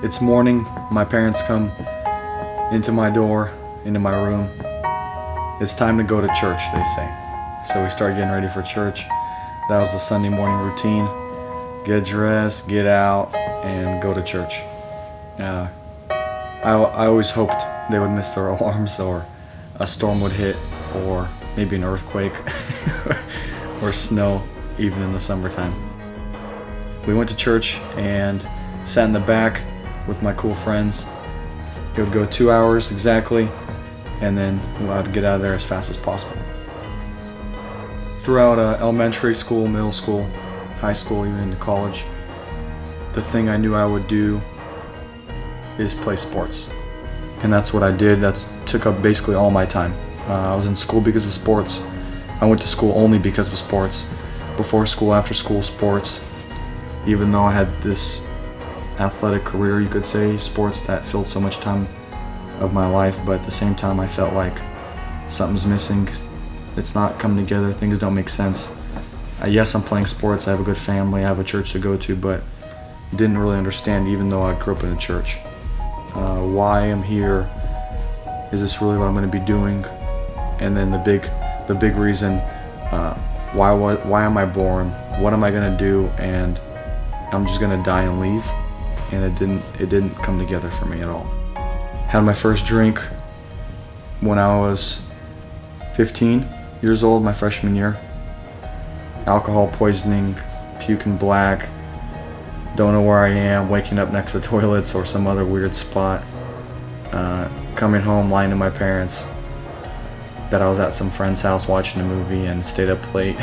It's morning, my parents come into my door, into my room. It's time to go to church, they say. So we start getting ready for church. That was the Sunday morning routine. Get dressed, get out, and go to church. I always hoped they would miss their alarms, or a storm would hit, or maybe an earthquake, or snow, even in the summertime. We went to church and sat in the back with my cool friends. It would go 2 hours exactly, and then I'd get out of there as fast as possible. Throughout elementary school, middle school, high school, even into college, the thing I knew I would do is play sports. And that's what I did. That took up basically all my time. I was in school because of sports. I went to school only because of sports. Before school, after school, sports. Even though I had this athletic career, you could say, sports that filled so much time of my life, but at the same time I felt like something's missing. It's not coming together, things don't make sense. Yes, I'm playing sports, I have a good family, I have a church to go to, but didn't really understand, even though I grew up in a church, why I'm here. Is this really what I'm going to be doing? And then the big reason, why am I born? What am I going to do? And I'm just going to die and leave. And it didn't come together for me at all. Had my first drink when I was 15 years old, my freshman year. Alcohol poisoning, puking black, don't know where I am, waking up next to toilets or some other weird spot. Coming home, lying to my parents that I was at some friend's house watching a movie and stayed up late.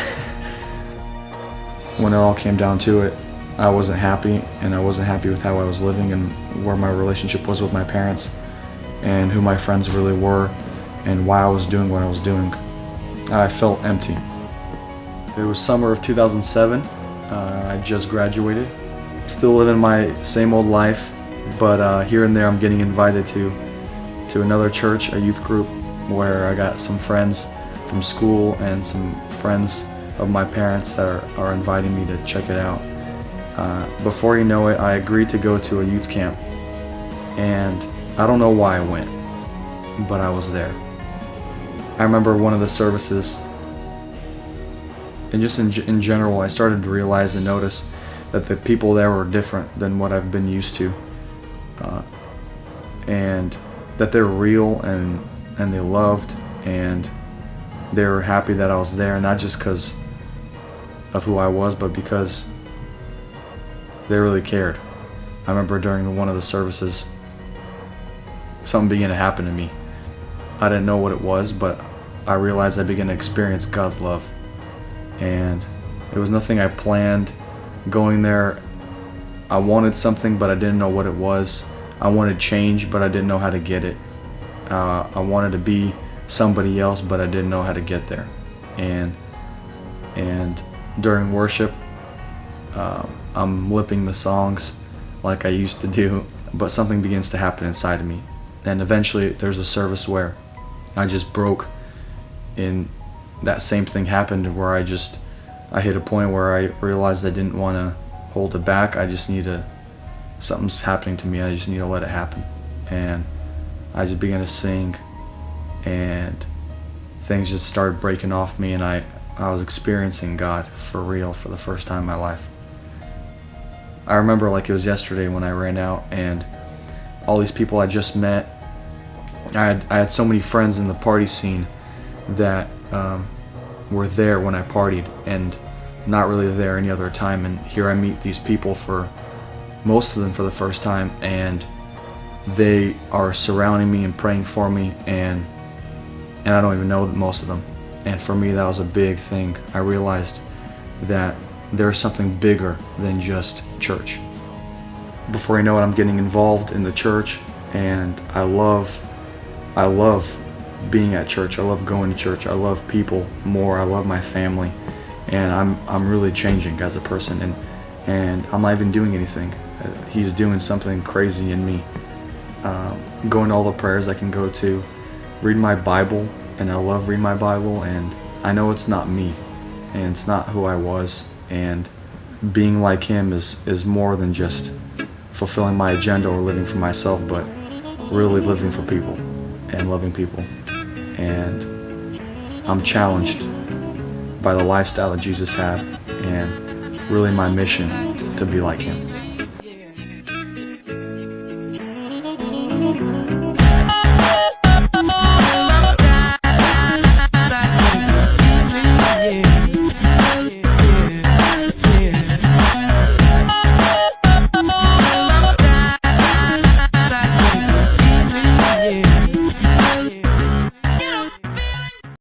When it all came down to it, I wasn't happy, and I wasn't happy with how I was living and where my relationship was with my parents and who my friends really were and why I was doing what I was doing. I felt empty. It was summer of 2007. I just graduated. Still living my same old life, but here and there I'm getting invited to another church, a youth group, where I got some friends from school and some friends of my parents that are inviting me to check it out. Before you know it, I agreed to go to a youth camp, and I don't know why I went, but I was there. I remember one of the services, and just in general, I started to realize and notice that the people there were different than what I've been used to, and that they're real and they loved, and they were happy that I was there, not just because of who I was, but because they really cared. I remember during one of the services, something began to happen to me. I didn't know what it was, but I realized I began to experience God's love. And it was nothing I planned. Going there, I wanted something, but I didn't know what it was. I wanted change, but I didn't know how to get it. I wanted to be somebody else, but I didn't know how to get there. And during worship, I'm lipping the songs like I used to do, but something begins to happen inside of me. And eventually there's a service where I just broke, and that same thing happened where I hit a point where I realized I didn't want to hold it back. Something's happening to me, I just need to let it happen. And I just began to sing, and things just started breaking off me, and I was experiencing God for real for the first time in my life. I remember like it was yesterday when I ran out, and all these people I just met. I had so many friends in the party scene that were there when I partied, and not really there any other time. And here I meet these people, for most of them for the first time, and they are surrounding me and praying for me, and I don't even know most of them. And for me, that was a big thing. I realized that there's something bigger than just church. Before you know it, I'm getting involved in the church, and I love being at church. I love going to church. I love people more. I love my family, and I'm really changing as a person, and I'm not even doing anything. He's doing something crazy in me. Going to all the prayers I can go to, reading my Bible, and I love reading my Bible, and I know it's not me, and it's not who I was, and being like him is more than just fulfilling my agenda or living for myself, but really living for people and loving people. And I'm challenged by the lifestyle that Jesus had, and really my mission to be like him.